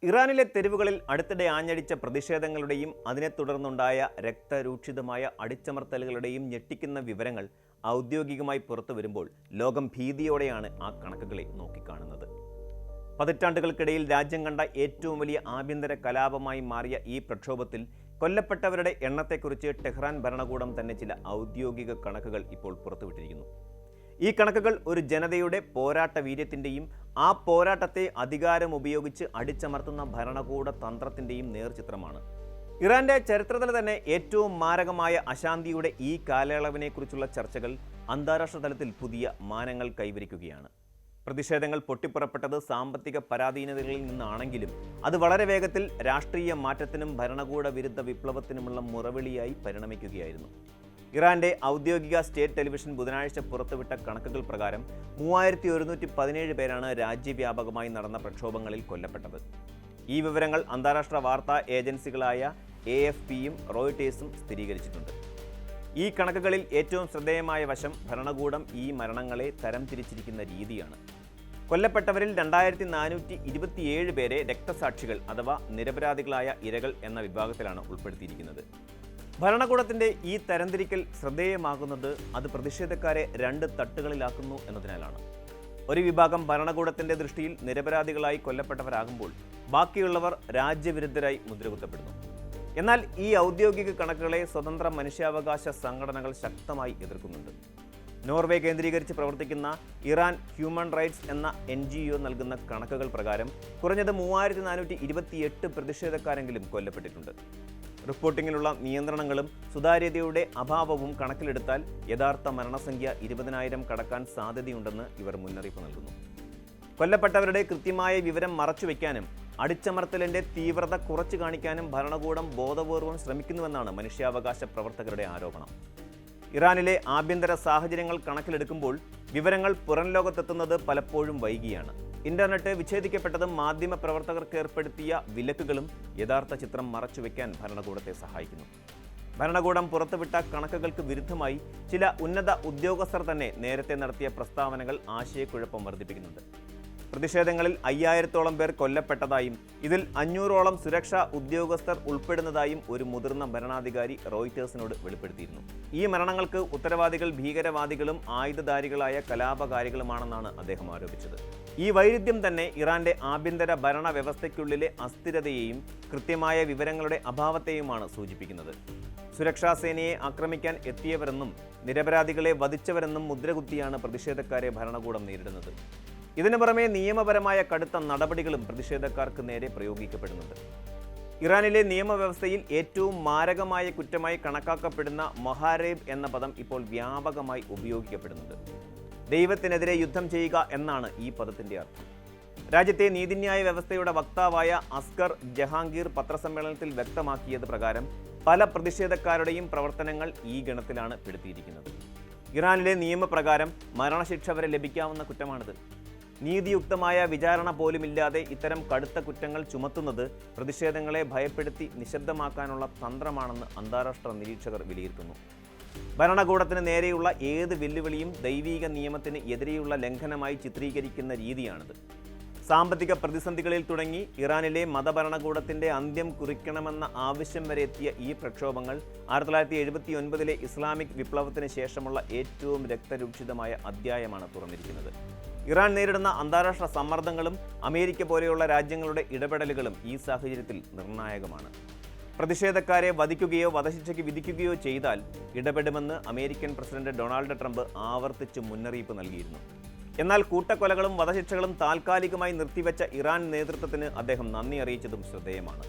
ഇറാനിലെ തെരുവുകളിൽ അടുത്തിടെ ആഞ്ഞടിച്ച പ്രതിഷേധങ്ങളുടെയും അതിനെ തുടർന്നുണ്ടായ രക്തരൂക്ഷിതമായ അടിച്ചമർത്തലുകളുടെയും ഞെട്ടിക്കുന്ന വിവരങ്ങൾ ഔദ്യോഗികമായി പുറത്തു വരുമ്പോൾ ലോകം ഭീതിയോടെയാണ് ആ കണക്കുകളെ നോക്കിക്കാണുന്നത്. പതിറ്റാണ്ടുകൾക്കിടയിൽ രാജ്യം കണ്ട ഏറ്റവും വലിയ ആഭ്യന്തര കലാപമായി മാറിയ ഈ പ്രക്ഷോഭത്തിൽ കൊല്ലപ്പെട്ടവരുടെ എണ്ണത്തെക്കുറിച്ച് ടെഹ്റാൻ ഭരണകൂടം തന്നെ ചില ഔദ്യോഗിക കണക്കുകൾ ഇപ്പോൾ പുറത്തുവിട്ടിരിക്കുന്നു. ഈ കണക്കുകൾ ഒരു ജനതയുടെ പോരാട്ട വീര്യത്തിൻ്റെയും ആ പോരാട്ടത്തെ അധികാരം ഉപയോഗിച്ച് അടിച്ചമർത്തുന്ന ഭരണകൂട തന്ത്രത്തിൻ്റെയും നേർചിത്രമാണ്. ഇറാന്റെ ചരിത്രത്തിൽ തന്നെ ഏറ്റവും മാരകമായ അശാന്തിയുടെ ഈ കാലയളവിനെക്കുറിച്ചുള്ള ചർച്ചകൾ അന്താരാഷ്ട്ര തലത്തിൽ പുതിയ മാനങ്ങൾ കൈവരിക്കുകയാണ്. പ്രതിഷേധങ്ങൾ പൊട്ടിപ്പുറപ്പെട്ടത് സാമ്പത്തിക പരാധീനതകളിൽ നിന്നാണെങ്കിലും അത് വളരെ വേഗത്തിൽ രാഷ്ട്രീയ മാറ്റത്തിനും ഭരണകൂട വിരുദ്ധ വിപ്ലവത്തിനുമുള്ള മുറവിളിയായി പരിണമിക്കുകയായിരുന്നു. ഇറാന്റെ ഔദ്യോഗിക സ്റ്റേറ്റ് ടെലിവിഷൻ ബുധനാഴ്ച പുറത്തുവിട്ട കണക്കുകൾ പ്രകാരം 3117 പേരാണ് രാജ്യവ്യാപകമായി നടന്ന പ്രക്ഷോഭങ്ങളിൽ കൊല്ലപ്പെട്ടത്. ഈ വിവരങ്ങൾ അന്താരാഷ്ട്ര വാർത്താ ഏജൻസികളായ AFPയും റോയിട്ടേഴ്സും സ്ഥിരീകരിച്ചിട്ടുണ്ട്. ഈ കണക്കുകളിൽ ഏറ്റവും ശ്രദ്ധേയമായ വശം ഭരണകൂടം ഈ മരണങ്ങളെ തരംതിരിച്ചിരിക്കുന്ന രീതിയാണ്. കൊല്ലപ്പെട്ടവരിൽ 2427 പേരെ രക്തസാക്ഷികൾ അഥവാ നിരപരാധികളായ ഇരകൾ എന്ന വിഭാഗത്തിലാണ് ഉൾപ്പെടുത്തിയിരിക്കുന്നത്. ഭരണകൂടത്തിൻ്റെ ഈ തരംതിരിക്കൽ ശ്രദ്ധേയമാകുന്നത് അത് പ്രതിഷേധക്കാരെ രണ്ട് തട്ടുകളിലാക്കുന്നു എന്നതിനാലാണ്. ഒരു വിഭാഗം ഭരണകൂടത്തിൻ്റെ ദൃഷ്ടിയിൽ നിരപരാധികളായി കൊല്ലപ്പെട്ടവരാകുമ്പോൾ ബാക്കിയുള്ളവർ രാജ്യവിരുദ്ധരായി മുദ്രകുത്തപ്പെടുന്നു. എന്നാൽ ഈ ഔദ്യോഗിക കണക്കുകളെ സ്വതന്ത്ര മനുഷ്യാവകാശ സംഘടനകൾ ശക്തമായി എതിർക്കുന്നുണ്ട്. നോർവേ കേന്ദ്രീകരിച്ച് പ്രവർത്തിക്കുന്ന ഇറാൻ ഹ്യൂമൻ റൈറ്റ്സ് എന്ന NGO നൽകുന്ന കണക്കുകൾ പ്രകാരം കുറഞ്ഞത് 3428 പ്രതിഷേധക്കാരെങ്കിലും കൊല്ലപ്പെട്ടിട്ടുണ്ട്. റിപ്പോർട്ടിങ്ങിലുള്ള നിയന്ത്രണങ്ങളും സുതാര്യതയുടെ അഭാവവും കണക്കിലെടുത്താൽ യഥാർത്ഥ മരണസംഖ്യ 20,000 കടക്കാൻ സാധ്യതയുണ്ടെന്ന് ഇവർ മുന്നറിയിപ്പ് നൽകുന്നു. കൊല്ലപ്പെട്ടവരുടെ കൃത്യമായ വിവരം മറച്ചുവെക്കാനും അടിച്ചമർത്തലിന്റെ തീവ്രത കുറച്ചു കാണിക്കാനും ഭരണകൂടം ബോധപൂർവം ശ്രമിക്കുന്നുവെന്നാണ് മനുഷ്യാവകാശ പ്രവർത്തകരുടെ ആരോപണം. ഇറാനിലെ ആഭ്യന്തര സാഹചര്യങ്ങൾ കണക്കിലെടുക്കുമ്പോൾ വിവരങ്ങൾ പുറം ലോകത്തെത്തുന്നത് പലപ്പോഴും വൈകിയാണ്. ഇന്റർനെറ്റ് വിച്ഛേദിക്കപ്പെട്ടതും മാധ്യമ പ്രവർത്തകർക്ക് ഏർപ്പെടുത്തിയ വിലക്കുകളും യഥാർത്ഥ ചിത്രം മറച്ചുവെക്കാൻ ഭരണകൂടത്തെ സഹായിക്കുന്നു. ഭരണകൂടം പുറത്തുവിട്ട കണക്കുകൾക്ക് വിരുദ്ധമായി ചില ഉന്നത ഉദ്യോഗസ്ഥർ തന്നെ നേരത്തെ നടത്തിയ പ്രസ്താവനകൾ ആശയക്കുഴപ്പം വർദ്ധിപ്പിക്കുന്നുണ്ട്. പ്രതിഷേധങ്ങളിൽ 5000-ഓളം പേർ കൊല്ലപ്പെട്ടതായും ഇതിൽ 500-ഓളം സുരക്ഷാ ഉദ്യോഗസ്ഥർ ഉൾപ്പെടുന്നതായും ഒരു മുതിർന്ന ഭരണാധികാരി റോയിറ്റേഴ്സിനോട് വെളിപ്പെടുത്തിയിരുന്നു. ഈ മരണങ്ങൾക്ക് ഉത്തരവാദികൾ ഭീകരവാദികളും ആയുധധാരികളായ കലാപകാരികളുമാണെന്നാണ് അദ്ദേഹം ആരോപിച്ചത്. ഈ വൈരുദ്ധ്യം തന്നെ ഇറാന്റെ ആഭ്യന്തര ഭരണ വ്യവസ്ഥയ്ക്കുള്ളിലെ അസ്ഥിരതയെയും കൃത്യമായ വിവരങ്ങളുടെ അഭാവത്തെയുമാണ് സൂചിപ്പിക്കുന്നത്. സുരക്ഷാ സേനയെ ആക്രമിക്കാൻ എത്തിയവരെന്നും നിരപരാധികളെ വധിച്ചവരെന്നും മുദ്രകുത്തിയാണ് പ്രതിഷേധക്കാരെ ഭരണകൂടം നേരിടുന്നത്. ഇതിനു പുറമെ നിയമപരമായ കടുത്ത നടപടികളും പ്രതിഷേധക്കാർക്ക് നേരെ പ്രയോഗിക്കപ്പെടുന്നുണ്ട്. ഇറാനിലെ നിയമവ്യവസ്ഥയിൽ ഏറ്റവും മാരകമായ കുറ്റമായി കണക്കാക്കപ്പെടുന്ന മൊഹാരേബ് എന്ന പദം ഇപ്പോൾ വ്യാപകമായി ഉപയോഗിക്കപ്പെടുന്നുണ്ട്. ദൈവത്തിനെതിരെ യുദ്ധം ചെയ്യുക എന്നാണ് ഈ പദത്തിൻ്റെ അർത്ഥം. രാജ്യത്തെ നീതിന്യായ വ്യവസ്ഥയുടെ വക്താവായ അസ്ഗർ ജഹാംഗീർ പത്രസമ്മേളനത്തിൽ വ്യക്തമാക്കിയത് പ്രകാരം പല പ്രതിഷേധക്കാരുടെയും പ്രവർത്തനങ്ങൾ ഈ ഗണത്തിലാണ് പെടുത്തിയിരിക്കുന്നത്. ഇറാനിലെ നിയമപ്രകാരം മരണശിക്ഷ വരെ ലഭിക്കാവുന്ന കുറ്റമാണിത്. നീതിയുക്തമായ വിചാരണ പോലുമില്ലാതെ ഇത്തരം കടുത്ത കുറ്റങ്ങൾ ചുമത്തുന്നത് പ്രതിഷേധങ്ങളെ ഭയപ്പെടുത്തി നിശബ്ദമാക്കാനുള്ള തന്ത്രമാണെന്ന് അന്താരാഷ്ട്ര നിരീക്ഷകർ വിലയിരുത്തുന്നു. ഭരണകൂടത്തിന് നേരെയുള്ള ഏത് വെല്ലുവിളിയും ദൈവീക നിയമത്തിന് എതിരെയുള്ള ലംഘനമായി ചിത്രീകരിക്കുന്ന രീതിയാണിത്. സാമ്പത്തിക പ്രതിസന്ധികളിൽ തുടങ്ങി ഇറാനിലെ മതഭരണകൂടത്തിൻ്റെ അന്ത്യം കുറിക്കണമെന്ന ആവശ്യം വരെ എത്തിയ ഈ പ്രക്ഷോഭങ്ങൾ 1979-ലെ ഇസ്ലാമിക് വിപ്ലവത്തിന് ശേഷമുള്ള ഏറ്റവും രക്തരൂക്ഷിതമായ അധ്യായമാണ് തുറന്നിരിക്കുന്നത്. ഇറാൻ നേരിടുന്ന അന്താരാഷ്ട്ര സമ്മർദ്ദങ്ങളും അമേരിക്ക പോലെയുള്ള രാജ്യങ്ങളുടെ ഇടപെടലുകളും ഈ സാഹചര്യത്തിൽ നിർണായകമാണ്. പ്രതിഷേധക്കാരെ വധിക്കുകയോ വധശിക്ഷയ്ക്ക് വിധിക്കുകയോ ചെയ്താൽ ഇടപെടുമെന്ന് അമേരിക്കൻ പ്രസിഡന്റ് ഡൊണാൾഡ് ട്രംപ് ആവർത്തിച്ച് മുന്നറിയിപ്പ് നൽകിയിരുന്നു. എന്നാൽ കൂട്ടക്കൊലകളും വധശിക്ഷകളും താൽക്കാലികമായി നിർത്തിവെച്ച ഇറാൻ നേതൃത്വത്തിന് അദ്ദേഹം നന്ദി അറിയിച്ചതും ശ്രദ്ധേയമാണ്.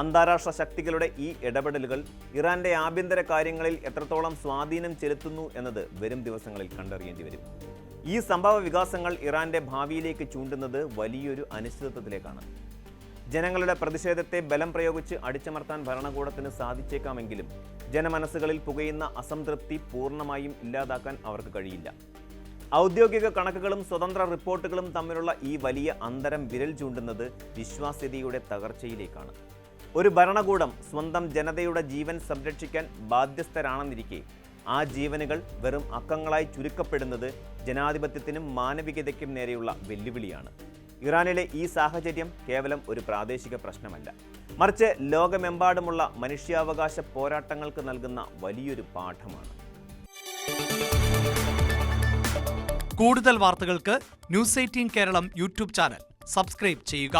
അന്താരാഷ്ട്ര ശക്തികളുടെ ഈ ഇടപെടലുകൾ ഇറാന്റെ ആഭ്യന്തര കാര്യങ്ങളിൽ എത്രത്തോളം സ്വാധീനം ചെലുത്തുന്നു എന്നത് വരും ദിവസങ്ങളിൽ കണ്ടറിയേണ്ടി വരും. ഈ സംഭവ വികാസങ്ങൾ ഇറാന്റെ ഭാവിയിലേക്ക് ചൂണ്ടുന്നത് വലിയൊരു അനിശ്ചിതത്വത്തിലേക്കാണ്. ജനങ്ങളുടെ പ്രതിഷേധത്തെ ബലം പ്രയോഗിച്ച് അടിച്ചമർത്താൻ ഭരണകൂടത്തിന് സാധിച്ചേക്കാമെങ്കിലും ജനമനസ്സുകളിൽ പുകയുന്ന അസംതൃപ്തി പൂർണ്ണമായും ഇല്ലാതാക്കാൻ അവർക്ക് കഴിയില്ല. ഔദ്യോഗിക കണക്കുകളും സ്വതന്ത്ര റിപ്പോർട്ടുകളും തമ്മിലുള്ള ഈ വലിയ അന്തരം വിരൽ ചൂണ്ടുന്നത് വിശ്വാസ്യതയുടെ തകർച്ചയിലേക്കാണ്. ഒരു ഭരണകൂടം സ്വന്തം ജനതയുടെ ജീവൻ സംരക്ഷിക്കാൻ ബാധ്യസ്ഥരാണെന്നിരിക്കെ ആ ജീവനുകൾ വെറും അക്കങ്ങളായി ചുരുക്കപ്പെടുന്നത് ജനാധിപത്യത്തിനും മാനവികതയ്ക്കും നേരെയുള്ള വെല്ലുവിളിയാണ്. ഇറാനിലെ ഈ സാഹചര്യം കേവലം ഒരു പ്രാദേശിക പ്രശ്നമല്ല, മറിച്ച് ലോകമെമ്പാടുമുള്ള മനുഷ്യാവകാശ പോരാട്ടങ്ങൾക്ക് നൽകുന്ന വലിയൊരു പാഠമാണ്. കൂടുതൽ വാർത്തകൾക്ക് news 18 Keralam YouTube channel subscribe ചെയ്യുക.